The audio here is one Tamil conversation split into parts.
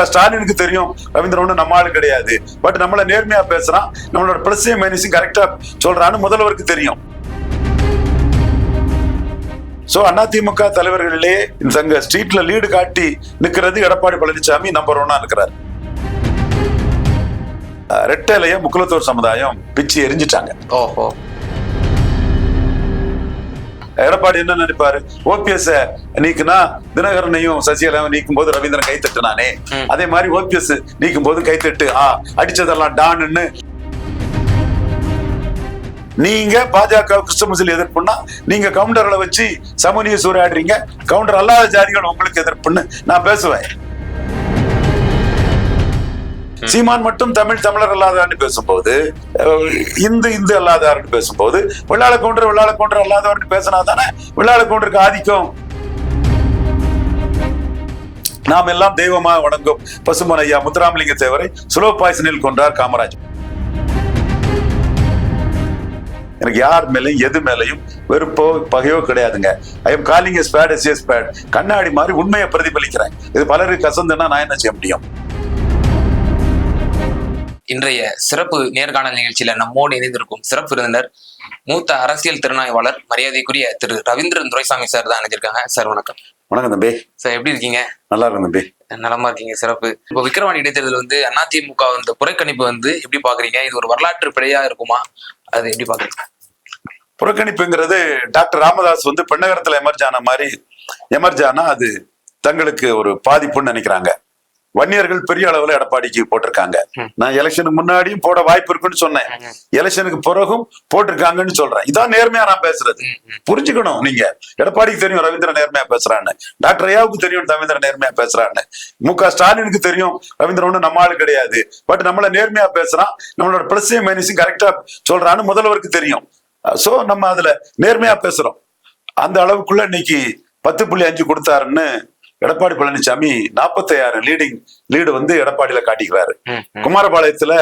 ஸ்டாலினுக்கு தெரியும் ரவீந்திரன் ஒண்ணு நம்ம ஆளு கிடையாது, பட் நம்மள நேர்மையா பேசுறான், நம்மளோட பிளஸையும் மைனஸையும் கரெக்டா சொல்றான்னு முதல்வருக்கு தெரியும். சோ அதிமுக தலைவர்களே இந்த ஸ்ட்ரீட்ல லீடு காட்டி நிக்கிறது எடப்பாடி பழனிசாமி நம்பர் 1 இருக்கிறார். ரெட்டலைய முக்குலத்தோர் சமுதாயம் பிச்சு எரிஞ்சிட்டாங்க. எடப்பாடி என்ன நினைப்பாரு, ஓபிஎஸ் நீக்குனா தினகரனையும் சசிகலாவும் நீக்கும் போது ரவீந்திரன் கைத்தட்டுனானே, அதே மாதிரி ஓபிஎஸ் நீக்கும் போது கைத்தட்டு அடிச்சதெல்லாம் டான்னு. நீங்க பாஜக கிறிஸ்தவ எதிர்ப்புன்னா நீங்க கவுண்டர்களை வச்சு சமூக சூறையாடுறீங்க, கவுண்டர் அல்லாத ஜாதிகள் உங்களுக்கு எதிர்ப்புன்னு நான் பேசுவேன். சீமான் மட்டும் தமிழர் அல்லாதார்னு பேசும்போது, இந்து அல்லாதார்னு பேசும்போது, வெள்ளாள கவுண்டர் அல்லாதவர்னு பேசினா தானே வெள்ளாள கவுண்டருக்கு ஆதிக்கம். நாம் எல்லாம் தெய்வமாக வணங்கும் பசுமன் ஐயா முத்துராமலிங்க தேவரை ஸ்லோ பாய்சனில் கொன்றார் காமராஜ். எனக்கு யார் மேலையும் எது மேலையும் வெறுப்போ பகையோ கிடையாதுங்க. I am calling a spade as a spade. கண்ணாடி மாதிரி உண்மையை பிரதிபலிக்கிறேன். இது பலருக்கு கசந்துன்னா நான் என்ன செய்ய முடியும்? இன்றைய சிறப்பு நேர்காணல் நிகழ்ச்சியில நம்மோடு இணைந்திருக்கும் சிறப்பு விருந்தினர் மூத்த அரசியல் திறனாய்வாளர் மரியாதைக்குரிய திரு ரவீந்திரன் துரைசாமி சார் தான் இணைஞ்சிருக்காங்க. சார் வணக்கம். வணக்கம் தம்பி. சார் எப்படி இருக்கீங்க? நல்லா இருக்கும் தம்பி. நலமா இருக்கீங்க, சிறப்பு. இப்போ விக்கிரவாணி இடைத்தேர்தல் அதிமுக புறக்கணிப்பு இது எப்படி பாக்குறீங்க? இது ஒரு வரலாற்று பிழையா இருக்குமா? அது எப்படி பாக்குறீங்க? புறக்கணிப்புங்கிறது டாக்டர் ராமதாஸ் பெண்ணகரத்துல எமர்ஜ் ஆனா அது தங்களுக்கு ஒரு பாதிப்புன்னு நினைக்கிறாங்க. வன்னியர்கள் பெரிய அளவுல எடப்பாடிக்கு போட்டிருக்காங்க. நான் எலெக்ஷனுக்கு முன்னாடியும் போட வாய்ப்பு இருக்குன்னு சொன்னேன், எலெக்ஷனுக்கு பிறகும் போட்டிருக்காங்கன்னு சொல்றேன். இதான் நேர்மையா நான் பேசுறது. புரிஞ்சுக்கணும். நீங்க எடப்பாடிக்கு தெரியும் ரவீந்திரன் நேர்மையா பேசுறான்னு, டாக்டர் ஐயாவுக்கு தெரியும் ரவீந்திரன் நேர்மையா பேசுறான்னு, ஸ்டாலினுக்கு தெரியும் ரவீந்திரன் ஒண்ணு நம்ம ஆளு கிடையாது, பட் நம்மள நேர்மையா பேசுறான், நம்மளோட பிளஸையும் மைனஸையும் கரெக்டா சொல்றான்னு முதல்வருக்கு தெரியும். சோ நம்ம அதுல நேர்மையா பேசுறோம். அந்த அளவுக்குள்ள இன்னைக்கு 10.5 கொடுத்தாருன்னு எடப்பாடி பழனிசாமி 46 லீடு எடப்பாடியில காட்டிக்கிறாரு. குமாரபாளையத்துல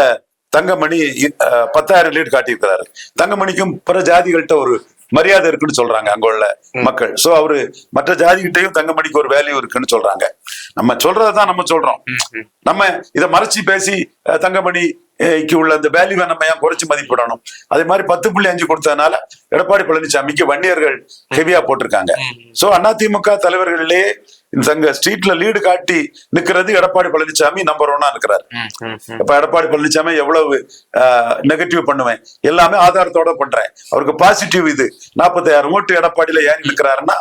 தங்கமணி 10,000 லீடு காட்டியிருக்கிறாரு. தங்கமணிக்கும் பிற ஜாதிகள்கிட்ட ஒரு மரியாதை இருக்குன்னு சொல்றாங்க அங்க உள்ள மக்கள். சோ அவரு மற்ற ஜாதிகிட்டையும் தங்கமணிக்கு ஒரு வேல்யூ இருக்குன்னு சொல்றாங்க. நம்ம சொல்றதான் நம்ம சொல்றோம். நம்ம இதை மறைச்சு பேசி தங்கமணிக்கு உள்ள அந்த வேல்யூவை நம்ம ஏன் குறைச்சு மதிப்பிடணும்? அதே மாதிரி 10.5 கொடுத்ததுனால எடப்பாடி பழனிசாமிக்கு வன்னியர்கள் ஹெவியா போட்டிருக்காங்க. சோ அதிமுக தலைவர்களே இந்த ஸ்ட்ரீட்ல லீடு காட்டி நிக்கிறது எடப்பாடி பழனிசாமி நம்பர் 1 இருக்கிறார். இப்ப எடப்பாடி பழனிசாமி எவ்வளவு நெகட்டிவ் பண்ணுவேன், எல்லாமே ஆதாரத்தோட பண்றேன். அவருக்கு பாசிட்டிவ் இது 46 ஓட்டு எடப்பாடியில ஏறி நிக்கிறாருன்னா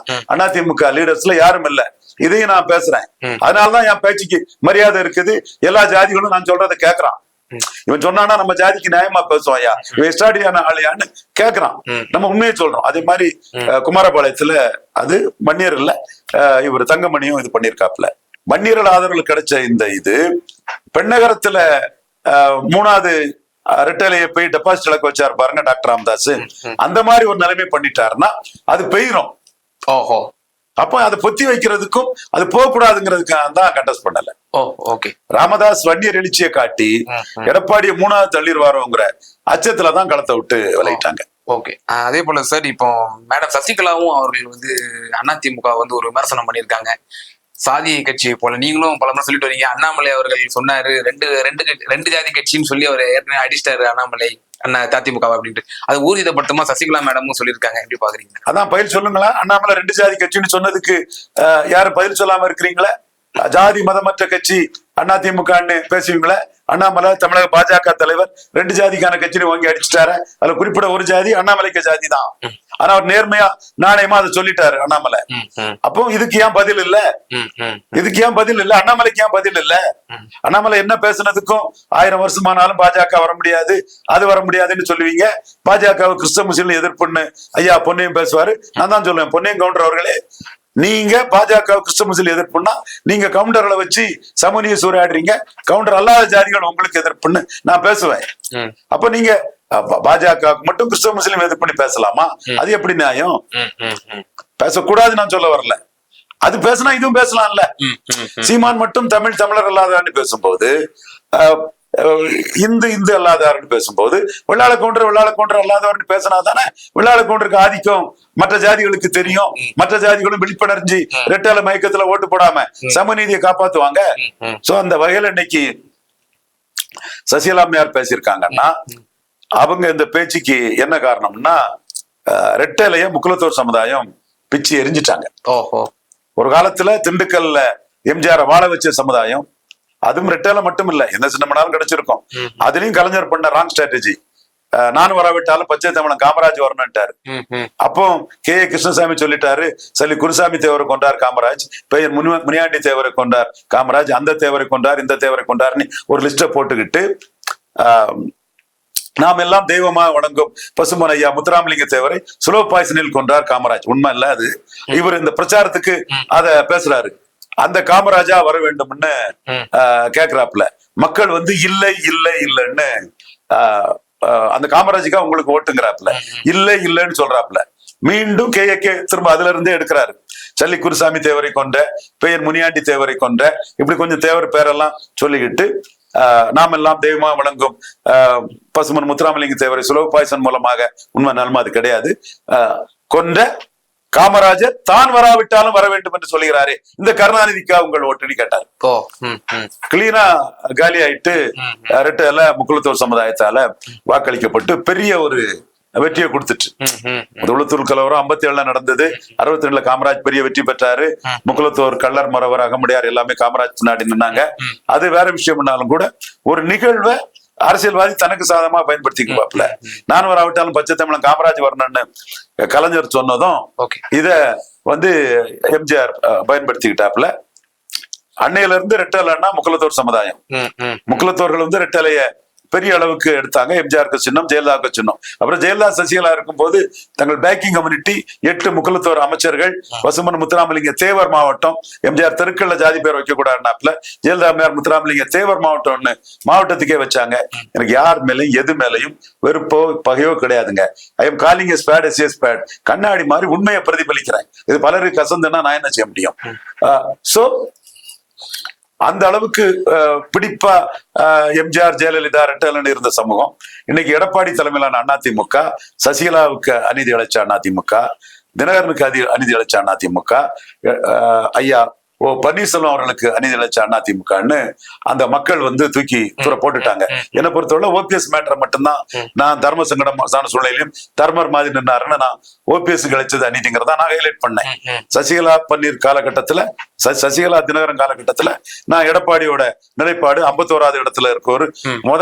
அதிமுக லீடர்ஸ்ல யாரும் இல்ல. இதையும் நான் பேசுறேன். அதனாலதான் என் பேச்சுக்கு மரியாதை இருக்குது. எல்லா ஜாதிகளும் நான் சொல்றதை கேட்கறான். இவன் சொன்னானா நம்ம ஜாதிக்கு நியாயமா பேசுவோம், ஐயா இவன் எஸ்டாடியான ஆளையான்னு கேட்கறான். நம்ம உண்மையை சொல்றோம். அதே மாதிரி குமாரபாளையத்துல அது மன்னியர் இல்ல, இவர் தங்கமணியும் இது பண்ணிருக்காப்ல. மன்னியர்கள் ஆதரவு கிடைச்ச இது பெண்ணகரத்துல 3வது ரெட்டலையை போய் டெபாசிட் இழக்க வச்சாரு பாருங்க டாக்டர் ராமதாஸ். அந்த மாதிரி ஒரு நிலைமை பண்ணிட்டாருன்னா அது பெய்யும். அப்ப அதை பொத்தி வைக்கிறதுக்கும் அது போக கூடாதுங்கிறதுக்காக தான் கண்டஸ்ட் பண்ணல. ராமதாஸ் வன்னியர் எழுச்சியை காட்டி எடப்பாடியை 3வது தள்ளிடுவாரோங்கிற அச்சத்துலதான் களத்தை விட்டு விளையிட்டாங்க. அதே போல சார், இப்போ மேடம் சசிகலாவும் அவர்கள் அதிமுக ஒரு விமர்சனம் பண்ணியிருக்காங்க. சாதி கட்சி போல நீங்களும் பல முறை சொல்லிட்டு வரீங்க. அண்ணாமலை அவர்கள் சொன்னாரு ரெண்டு ஜாதி கட்சின்னு சொல்லி அவர் ஏற்கனவே அடிச்சிட்டாரு அண்ணாமலை அதிமுக அப்படின்ட்டு. அது ஊர்ஜிதப்படுத்துமா சசிகலா மேடமும் சொல்லியிருக்காங்க. எப்படி பாக்குறீங்க? அதான் பதில் சொல்லுங்களா. அண்ணாமலை 2 ஜாதி கட்சின்னு சொன்னதுக்கு யாரும் பதில் சொல்லாம இருக்கிறீங்களா? ஜாதி மதமற்ற கட்சி அதிமுகன்னு பேசுவீங்களா? அண்ணாமலை தமிழக பாஜக தலைவர் 2 ஜாதிக்கான கட்சியை வாங்கி அடிச்சுட்டாரு. அதுல குறிப்பிட ஒரு ஜாதி அண்ணாமலைக்கு ஜாதி தான். ஆனா அவர் நேர்மையா நாணயமா அதை சொல்லிட்டாரு அண்ணாமலை. அப்போ இதுக்கு ஏன் பதில் இல்ல? அண்ணாமலைக்கு ஏன் பதில் இல்ல? அண்ணாமலை என்ன பேசுனதுக்கும் 1000 வருஷமானாலும் பாஜக வர முடியாது, அது வர முடியாதுன்னு சொல்லுவீங்க. பாஜக கிறிஸ்தவ முஸ்லீம் எதிர்ப்புன்னு ஐயா பொன்னையும் பேசுவாரு. நான் தான் சொல்லுவேன், பொன்னையும் கவுண்டர் அவர்களே, நீங்க பாஜக கிறிஸ்தவ முஸ்லீம் எதிர்ப்புன்னா நீங்க கவுண்டர்களை வச்சு சமூக சூறையாடுறீங்க, கவுண்டர் அல்லாத ஜாதிகள் உங்களுக்கு எதிர்ப்புன்னு நான் பேசுவேன். அப்ப நீங்க பாஜக மட்டும் கிறிஸ்தவ முஸ்லீம் எதிர்ப்புன்னு பேசலாமா? அது எப்படி நியாயம்? பேசக்கூடாது நான் சொல்ல வரல. அது பேசினா இதுவும் பேசலாம்ல. சீமான் மட்டும் தமிழர் அல்லாதான்னு பேசும்போது இந்து இந்து அல்லாதவர்னு பேசும்போது வெள்ளாள கவுண்டர் அல்லாதவர்னு பேசினா தானே வெள்ளாள கவுண்டருக்கு ஆதிக்கம் மற்ற ஜாதிகளுக்கு தெரியும், மற்ற ஜாதிகளும் விழிப்படைஞ்சு ரெட்டால மயக்கத்துல ஓட்டு போடாம சமநீதியை காப்பாத்துவாங்க. சோ அந்த வகையில இன்னைக்கு சசிகலாமையார் பேசியிருக்காங்கன்னா அவங்க இந்த பேச்சுக்கு என்ன காரணம்னா ரெட்டலைய முக்குலத்தோர் சமுதாயம் பிச்சு எரிஞ்சிட்டாங்க. ஒரு காலத்துல திண்டுக்கல்ல எம்ஜிஆர் வாழ வச்ச சமுதாயம், அதுவும் ரெட்டலை மட்டும் இல்ல, எந்த சின்னமனாலும் கிடைச்சிருக்கும். அதுலயும் கலைஞர் பண்ண ராங் ஸ்ட்ராட்டஜி, நானும் வராவிட்டாலும் பச்சை தமிழன் காமராஜ் வரணும்ட்டாரு. அப்போ கே கிருஷ்ணசாமி சொல்லிட்டாரு, சரி குருசாமி தேவரை கொண்டார் காமராஜ், பெயர் முனியாண்டி தேவரை கொண்டார் காமராஜ், அந்த தேவரை கொண்டார் இந்த தேவரை கொண்டார்னு ஒரு லிஸ்ட போட்டுக்கிட்டு நாம் எல்லாம் தெய்வமா வணங்கும் பசுமன் ஐயா முத்துராமலிங்க தேவரை சுலோ பாய்சனில் கொண்டார் காமராஜ். உண்மை இல்ல அது, இவர் இந்த பிரச்சாரத்துக்கு அத பேசுறாரு. அந்த காமராஜா வர வேண்டும்னு கேக்குறாப்புல, மக்கள் வந்து இல்லை இல்லை இல்லைன்னு அந்த காமராஜுக்கா உங்களுக்கு ஓட்டுங்கிறாப்புல, இல்லை இல்லைன்னு சொல்றாப்புல. மீண்டும் கே திரும்ப அதுல இருந்தே எடுக்கிறாரு. சல்லி குருசாமி தேவரை கொண்ட, பெயர் முனியாண்டி தேவரை கொண்ட, இப்படி கொஞ்சம் தேவர் பேரெல்லாம் சொல்லிக்கிட்டு நாம் எல்லாம் தெய்வமா வழங்கும் பசுமன் முத்துராமலிங்க தேவரை சுலப பாய்சன் மூலமாக, உண்மை நன்மை அது கிடையாது, கொண்ட காமராஜர் தான் வராவிட்டாலும் வர வேண்டும் என்று சொல்லுகிறாரே, இந்த கருணாநிதிக்கா உங்கள் ஓட்டுன்னு கேட்டார். கிளீனா காலி ஆயிட்டு ரெட்டல முக்குலத்தோர் சமுதாயத்தால வாக்களிக்கப்பட்டு பெரிய ஒரு வெற்றியை கொடுத்துட்டு, உளத்தூர் கலவரம் 57 நடந்தது, 62 காமராஜ் பெரிய வெற்றி பெற்றாரு. முக்குலத்தோர் கள்ளர் மறவர் அகமுடையார் எல்லாமே காமராஜ் பின்னாடி நின்னாங்க. அது வேற விஷயம்னாலும் கூட ஒரு நிகழ்வை அரசியல்வாதி தனக்கு சாதகமா பயன்படுத்திக்குவாப்ல. நான் வராவிட்டாலும் பச்சை தமிழன் காமராஜ் வரணும்னு கலைஞர் சொன்னதும் இத வந்து எம்ஜிஆர் பயன்படுத்திக்கிட்டாப்ல. அன்னையில இருந்து ரெட்டலைன்னா முக்குலத்தோர் சமுதாயம், முக்குலத்தோர்கள் வந்து ரெட்டலைய பெரிய அளவுக்கு எடுத்தாங்க. எம்ஜிஆருக்கு சின்னம், ஜெயலலிதாவுக்கு சின்னம். அப்புறம் ஜெயலலிதா சசிகலா இருக்கும் போது தங்கள் பேக்கிங் கம்யூனிட்டி 8 முக்குலத்தோர் அமைச்சர்கள், பசுமன் முத்துராமலிங்க தேவர் மாவட்டம், எம்ஜிஆர் தெருக்கல்ல ஜாதி பேர் வைக்க கூடாதுனாப்ல ஜெயலலிதா முத்துராமலிங்க தேவர் மாவட்டம்னு மாவட்டத்துக்கே வச்சாங்க. எனக்கு யார் மேலையும் எது மேலையும் வெறுப்போ பகையோ கிடையாதுங்க. I am calling spade as spade, கண்ணாடி மாதிரி உண்மையை பிரதிபலிக்கிறேன். இது பலருக்கு கசந்துன்னா நான் என்ன செய்ய முடியும்? சோ அந்த அளவுக்கு பிடிப்பா எம்ஜிஆர் ஜெயலலிதா ரெட்டலன்னு இருந்த சமூகம் இன்னைக்கு எடப்பாடி தலைமையிலான அதிமுக, சசிகலாவுக்கு அநீதி இழைச்ச அதிமுக, தினகரனுக்கு அநீதி இழைச்ச அதிமுக, ஐயா பன்னீர்செல்வம் அவர்களுக்கு அநீதி இழைச்ச அதிமுகன்னு அந்த மக்கள் வந்து தூக்கி தூர போட்டுட்டாங்க. என்னை பொறுத்தவரை ஓபிஎஸ் மேட்டரை மட்டும்தான் நான் தர்ம சங்கடமான சூழ்நிலையிலும் தர்மர் மாதிரி நின்னாருன்னு நான் ஓபிஎஸ் கிடைச்சது அநீதிங்கிறதா நான் ஹைலைட் பண்ணேன். சசிகலா பன்னீர் காலகட்டத்துல, சசிகலா தினகரன் காலகட்டத்துல நான் எடப்பாடியோட நிலைப்பாடு 51வது இடத்துல இருக்கவர்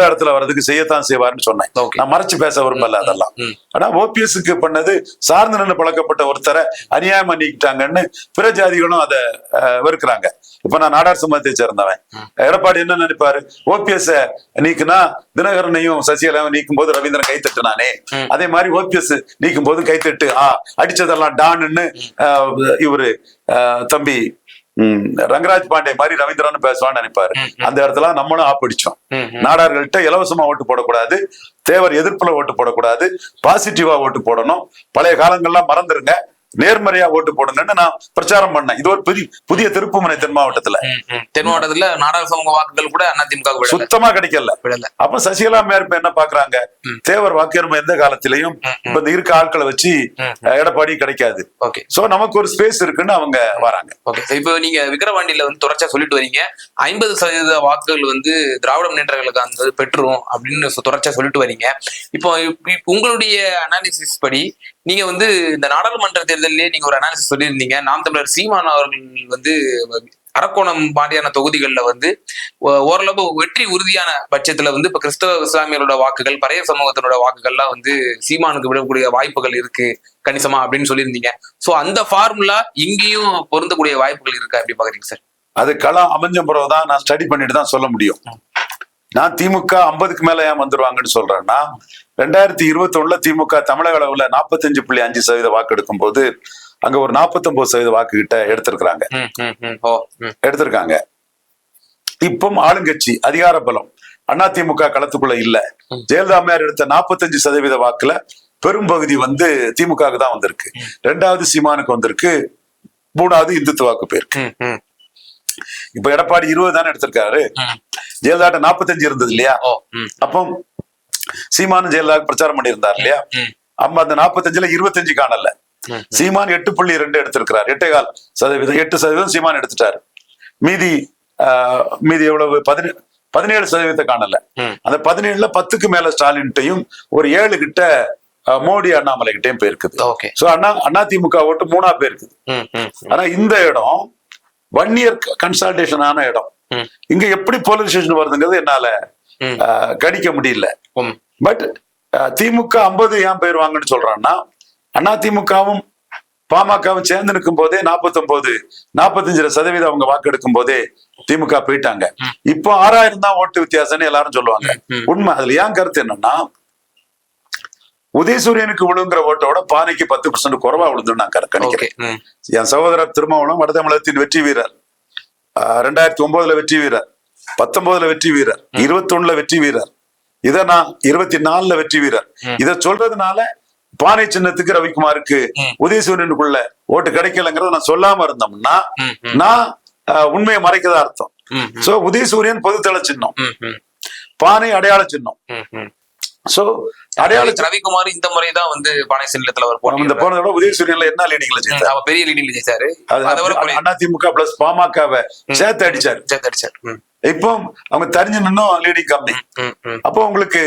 இடத்துல வர்றதுக்கு செய்யத்தான் செய்வாருன்னு சொன்னேன். நான் மறைச்சு பேச விரும்பல அதெல்லாம். ஆனா ஓபிஎஸ்க்கு பண்ணது சார்ந்து நின்று பழக்கப்பட்ட ஒருத்தரை அநியாயமா நீக்கிட்டாங்கன்னு பிற ஜாதிகளும் அதை இருக்கிறாங்க. இப்ப நான் நாடார் சமூகத்தை சேர்ந்தவன். எடப்பாடி என்ன நினைப்பாரு, ஓபிஎஸ் நீக்குனா தினகரனையும் சசிகலாவும் நீக்கும் போது ரவீந்திரன் கைத்தட்டுனானே, அதே மாதிரி ஓபிஎஸ் நீக்கும் போது கைத்தட்டு அடிச்சதெல்லாம் டான்னு இவரு தம்பி ரங்கராஜ் பாண்டே மாதிரி ரவீந்திரன் பேசுவான்னு நினைப்பாரு. அந்த இடத்துல நம்மளும் ஆப்பிடிச்சோம். நாடார்கள்ட்ட இலவசமா ஓட்டு போடக்கூடாது, தேவர் எதிர்ப்புல ஓட்டு போடக்கூடாது, பாசிட்டிவா ஓட்டு போடணும், பழைய காலங்கள்லாம் மறந்துருங்க, நேர்மறையா ஓட்டு போடுங்கன்னு நான் பிரச்சாரம் பண்ணேன். இது ஒரு புதிய திருப்புமுனை தென் மாவட்டத்துல. நாடாளு சமூக வாக்குகள் கூட அதிமுக சுத்தமா கிடைக்கல. அப்ப சசிகலா மேற்ப என்ன பாக்குறாங்க, தேவர் வாக்குரிமை எந்த காலத்திலையும் இப்ப இந்த இருக்க ஆட்களை வச்சு எடப்பாடி கிடைக்காது. சோ நமக்கு ஒரு ஸ்பேஸ் இருக்குன்னு அவங்க வராங்க. இப்ப நீங்க விக்கிரவாண்டியில வந்து தொடர்ச்சியா சொல்லிட்டு வரீங்க, 50% வாக்குகள் வந்து திராவிட முன்னேற்றங்களுக்கு அந்த பெற்றுரும் அப்படின்னு தொடர்ச்சியா சொல்லிட்டு வரீங்க. இப்போ உங்களுடைய அனாலிசிஸ் படி நீங்க வந்து இந்த நாடாளுமன்ற தேர்தலிலே நீங்க ஒரு அனாலிசிஸ் சொல்லியிருந்தீங்க, நாம் தமிழர் சீமான் அவர்கள் வந்து அரக்கோணம் மாதிரியான தொகுதிகளில் வந்து ஓரளவு வெற்றி உறுதியான பட்சத்துல வந்து இப்ப கிறிஸ்தவ இஸ்லாமியரோட வாக்குகள், பழைய சமூகத்தினோட வாக்குகள்லாம் வந்து சீமானுக்கு விடக்கூடிய வாய்ப்புகள் இருக்கு கணிசமா அப்படின்னு சொல்லியிருந்தீங்க. சோ அந்த ஃபார்முலா இங்கேயும் பொருந்தக்கூடிய வாய்ப்புகள் இருக்கா, எப்படி பாக்குறீங்க சார்? அது களம் அமைஞ்ச பிறகுதான் நான் ஸ்டடி பண்ணிட்டு தான் சொல்ல முடியும். நான் திமுக 50க்கு மேல ஏன் வந்துருவாங்கன்னு சொல்றேன்னா, 2021 திமுக தமிழக அளவுல 45.5% வாக்கு எடுக்கும் போது அங்க ஒரு 49% வாக்கு கிட்ட எடுத்திருக்காங்க. இப்போ ஆளுங்கட்சி அதிகார பலம் அதிமுக களத்துக்குள்ள இல்ல. ஜெயலலிதா அம்மையார் எடுத்த 45% வாக்குல பெரும்பகுதி வந்து திமுகவுக்கு தான் வந்திருக்கு. 2வது சீமானுக்கு வந்திருக்கு, 3வது இந்துத்துவாக்கு போயிருக்கு. இப்ப எடப்பாடி 20 தானே எடுத்திருக்காரு, ஜெயலலிதா 45 இருந்தது இல்லையா? அப்போ சீமானும் ஜெயலலிதா பிரச்சாரம் பண்ணியிருந்தார் இல்லையா? அப்ப அந்த 45ல 25 காணல. சீமான் 8.2 எடுத்திருக்கிறார், 8.25%. 8% சீமான் எடுத்துட்டாரு. மீதி எவ்வளவு? 17% காணல. அந்த 17ல 10க்கு மேல ஸ்டாலின்ட்டையும் ஒரு 7 கிட்ட மோடி அண்ணாமலை கிட்டையும் போயிருக்குது. சோ அதிமுக ஓட்டு 3 போயிருக்குது. ஆனா இந்த இடம் 1 இயர் கன்சல்டேஷன் ஆன இடம். இங்க எப்படி போலரைசேஷன் வருதுங்கிறது என்னால கணிக்க முடியல. பட் திமுக 50 ஏன் போயிருவாங்கன்னு சொல்றான்னா, அதிமுகவும் பாமகவும் சேர்ந்து நிற்கும் போதே 45% அவங்க வாக்கெடுக்கும் போதே திமுக போயிட்டாங்க. இப்போ 6000 தான் ஓட்டு வித்தியாசம்னு எல்லாரும் சொல்லுவாங்க. உண்மை. அதுல ஏன் கருத்து என்னன்னா, உதயசூரியனுக்கு விழுங்குற ஓட்டோட பானைக்கு 10% குறைவா விழுந்து நான் கணிக்கிறேன். என் சகோதரர் திருமாவளவன் வடதமிழகத்தின் வெற்றி வீரர், 2009 வெற்றி வீரர், 19 வெற்றி வீரர், 21 வெற்றி வீரர், இத நான் 24 வெற்றி வீரர். இத சொல்றதுனால பானை சின்னத்துக்கு ரவிக்குமாருக்கு உதயசூரியனுக்குள்ள ஓட்டு கிடைக்கலங்கிறத நான் சொல்லாம இருந்தோம்னா நான் உண்மையை மறைக்கதான் அர்த்தம். சோ உதயசூரியன் பொதுத்தள சின்னம், பானை அடையாள சின்னம். சோ அடையாள ரவிக்குமார் இந்த முறைதான் வந்து பானை சின்னத்துல இந்த போனதோட உதயசூரியன்ல என்ன லீடிங்ல ஜெயிச்சாரு? பெரிய லீடிங்ல ஜெயிச்சாரு. அதிமுக பிளஸ் பாமகவை சேர்த்து அடிச்சாரு. இப்போ அவங்க தெரிஞ்சு நின்னும் லீடிங் கம்மி. அப்போ உங்களுக்கு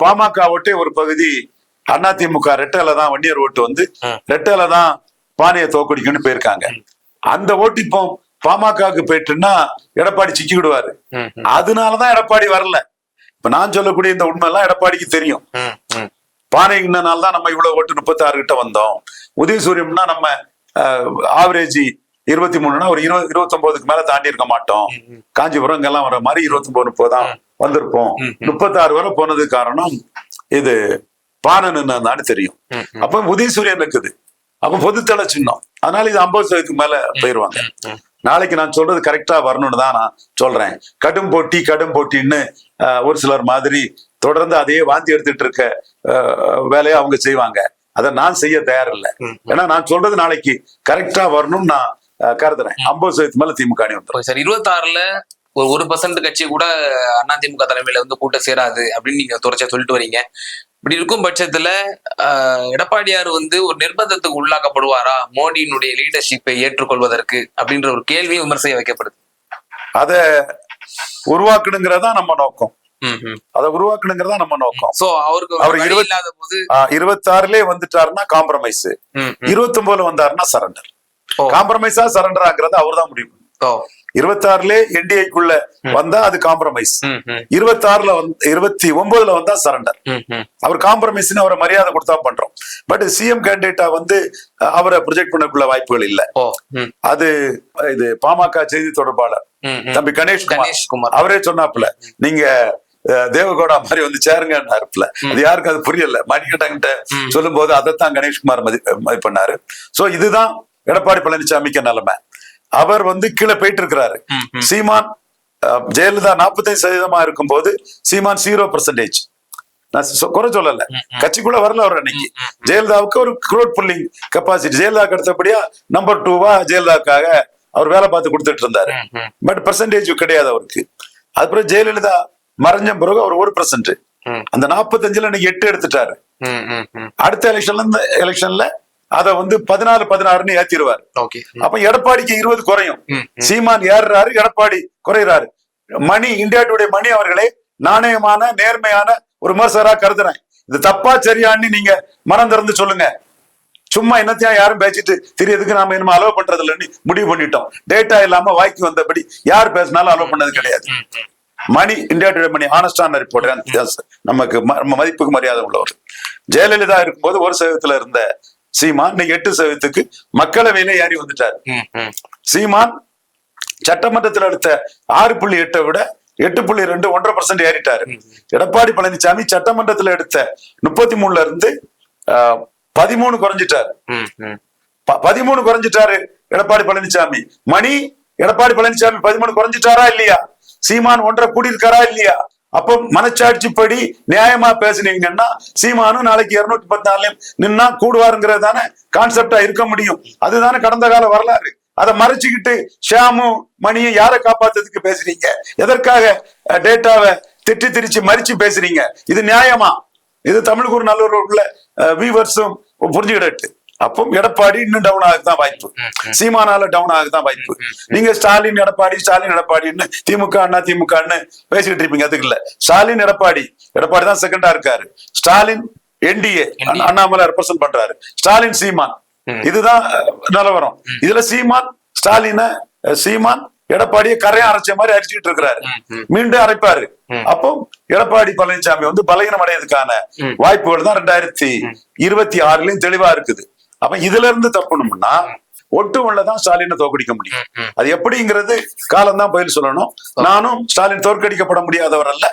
பாமக ஓட்டே ஒரு பகுதி அதிமுக ரெட்டல தான் வன்னியர் ஓட்டு வந்து ரெட்டல தான் பானையை தோக்கடிக்குன்னு போயிருக்காங்க. அந்த ஓட்டு இப்போ பாமகவுக்கு போயிட்டுன்னா எடப்பாடி சிக்கிடுவாரு. அதனாலதான் எடப்பாடி வரல. இப்ப நான் சொல்லக்கூடிய இந்த உண்மை எல்லாம் எடப்பாடிக்கு தெரியும். பானைனால்தான் நம்ம இவ்வளவு ஓட்டு 36 கிட்ட வந்தோம். உதயசூரியம்னா நம்ம ஆவரேஜ் 23னா ஒரு 29க்கு மேல தாண்டி இருக்க மாட்டோம். காஞ்சிபுரம் இங்கெல்லாம் வர மாதிரி 29-30 தான் வந்திருப்போம். 36 வரை போனது காரணம் இது பானை நின்னு தெரியும். அப்ப உதயசூரியன் இருக்குது. அப்ப பொதுத்தள சின்னம். அதனால இது 50%க்கு மேல போயிருவாங்க. நாளைக்கு நான் சொல்றது கரெக்டா வரணும்னு தான் நான் சொல்றேன். கடும் போட்டின்னு ஒரு சிலர் மாதிரி தொடர்ந்து அதையே வாந்தி எடுத்துட்டு இருக்க வேலையை அவங்க செய்வாங்க. அதை நான் செய்ய தயாரில்லை. ஏன்னா நான் சொல்றது நாளைக்கு கரெக்டா வரணும்னு நான் கருதுறேன். 50% மேல திமுக அணி வந்துடும். சார் 26ல ஒரு 1% கட்சி கூட அதிமுக தலைமையில வந்து கூட்ட சேராது அப்படின்னு நீங்க தொடர்ச்சியா சொல்லிட்டு வரீங்க. இப்படி இருக்கும் பட்சத்துல எடப்பாடியார் வந்து ஒரு நிர்பந்தத்துக்கு உள்ளாக்கப்படுவாரா மோடியினுடைய லீடர்ஷிப்பை ஏற்றுக்கொள்வதற்கு அப்படின்ற ஒரு கேள்வி விமர்சையா வைக்கப்படுது. அதை உருவாக்கணுங்கிறதா நம்ம நோக்கம். அதை உருவாக்கணுங்கிறதா நம்ம நோக்கம். சோ அவர் 26லே வந்துட்டாருன்னா காம்ப்ரமைஸ், 29ல வந்தாருன்னா சரண்டர். காம்ப்ரமைஸா சரண்டராங்கிறத அவர் தான் முடிவு. 26லே என்டிஏக்குள்ள வந்தா அது காம்ப்ரமைஸ், 29ல வந்தா சரண்டர். அவர் காம்ப்ரமைஸ்னு அவரை மரியாதை கொடுத்தா பண்றோம். பட் சிஎம் கேண்டிடேட்டா வந்து அவரை ப்ரொஜெக்ட் பண்ணக்குள்ள வாய்ப்புகள் இல்ல. அது இது பாமக செய்தி தொடர்பாளர் தம்பி கணேஷ்குமார் அவரே சொன்னாப்புல, நீங்க தேவகவுடா மாதிரி வந்து சேருங்க. அது யாருக்கு அது புரியல. மணிக்கட்டங்கிட்ட சொல்லும் போது அதைத்தான் கணேஷ்குமார் மதிப்பண்ணாரு. சோ இதுதான் எடப்பாடி பழனிசாமிக்கு நிலைமை. அவர் வந்து கீழே போயிட்டு இருக்கிறாரு. சீமான் ஜெயலலிதா 45% இருக்கும் போது சீமான் 0%. நான் குறை சொல்லல, கட்சிக்குள்ள வரல அவர் அன்னைக்கு. ஜெயலலிதாவுக்கு ஒரு க்ரோட் புல்லிங் கெப்பாசிட்டி. ஜெயலலிதாவுக்கு அடுத்தபடியா நம்பர் 2வா ஜெயலலிதாவுக்காக அவர் வேலை பார்த்து கொடுத்துட்டு இருந்தாரு. பட் பெர்சன்டேஜ் கிடையாது அவருக்கு. அதுக்கப்புறம் ஜெயலலிதா மறைஞ்ச பிறகு அவர் 1%. அந்த 45ல இன்னைக்கு 8 எடுத்துட்டாரு. அடுத்த எலெக்ஷன்ல அத வந்து 14-16 ஏத்திடுவார். அப்ப எடப்பாடிக்கு 20 குறையும். சீமான் ஏறுறாரு, எடப்பாடி குறைறாரு. இந்தியா டுடே மணி அவர்களே நாணயமான நேர்மையான ஒரு விமர்சகரா கருதுறேன். இது தப்பா சரியான்னு நீங்க மனம் திறந்து சொல்லுங்க. சும்மா என்னத்தையும் யாரும் பேசிட்டு தெரியறதுக்கு நாம இனிமே அலோவ் பண்றது இல்லைன்னு முடிவு பண்ணிட்டோம். டேட்டா இல்லாம வாய்க்கு வந்தபடி யார் பேசினாலும் அலோவ் பண்ணது கிடையாது. மணி இந்தியா டுடே மணி ஆனஸ்டான ரிப்போர்ட், நமக்கு மதிப்புக்கு மரியாதை உள்ளவர். ஜெயலலிதா இருக்கும்போது 1% இருந்த சீமான் இன்னைக்கு 8%க்கு மக்களவையில ஏறி வந்துட்டாரு. சீமான் சட்டமன்றத்தில் எடுத்த 6.8 விட 8.2 1.5% ஏறிட்டாரு. எடப்பாடி பழனிசாமி சட்டமன்றத்தில் எடுத்த 33ல இருந்து 13 குறைஞ்சிட்டாரு. 13 குறைஞ்சிட்டாரு எடப்பாடி பழனிசாமி. மணி எடப்பாடி பழனிசாமி 13 குறைஞ்சிட்டாரா இல்லையா? சீமான் 1.5 கூடியிருக்காரா இல்லையா? அப்போ மனச்சாட்சிப்படி நியாயமா பேசுனீங்கன்னா சீமானும் நாளைக்கு 214 நின்னா கூடுவாருங்கிறது தானே கான்செப்டா இருக்க முடியும். அதுதானே கடந்த கால வரலாறு. அதை மறைச்சுக்கிட்டு ஷியாமு மணியை யாரை காப்பாத்துறதுக்கு பேசுறீங்க? எதற்காக டேட்டாவை திட்டி திரிச்சு மறிச்சு பேசுறீங்க? இது நியாயமா? இது தமிழுக்கு ஒரு நல்ல உள்ள வீவர்ஸும் புரிஞ்சுக்கிட்டு. அப்போ எடப்பாடி இன்னும் டவுன் ஆகுதான் வாய்ப்பு, சீமானால டவுன் ஆகுதான் வாய்ப்பு. நீங்க ஸ்டாலின் எடப்பாடி ஸ்டாலின் எடப்பாடின்னு திமுக அண்ணா திமுகன்னு பேசிக்கிட்டு இருப்பீங்க. அதுக்கு இல்ல, ஸ்டாலின் எடப்பாடி தான் செகண்டா இருக்காரு. ஸ்டாலின் என்டிஏ அண்ணாமலை ரெப்ரசன்ட் பண்றாரு, ஸ்டாலின் சீமான், இதுதான் நிலவரம். இதுல சீமான் எடப்பாடியை கரையை அரைச்ச மாதிரி அரைச்சிட்டு இருக்கிறாரு, மீண்டும் அரைப்பாரு. அப்போ எடப்பாடி பழனிசாமி வந்து பலகீனம் அடையதுக்கான வாய்ப்புகள் தான் 2026 தெளிவா இருக்குது. அப்ப இதுல இருந்து தப்பணும்னா ஒட்டுமொள்ளதான் ஸ்டாலினை தோற்கடிக்க முடியும். அது எப்படிங்கிறது காலம் தான் பதில் சொல்லணும். நானும் ஸ்டாலின் தோற்கடிக்கப்பட முடியாதவர் அல்ல,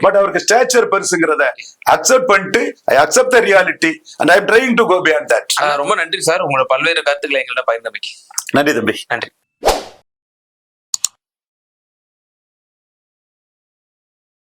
பட் அவருக்கு ஸ்டேச்சர் பெருசுங்கிறத அக்செப்ட் பண்ணிட்டு I accept the reality and I am trying to go beyond that. ரொம்ப நன்றி சார், உங்களோட பல்வேறு கருத்துக்களை எங்கள்ட்ட பகிர்ந்தமைக்கு. நன்றி தம்பி. நன்றி.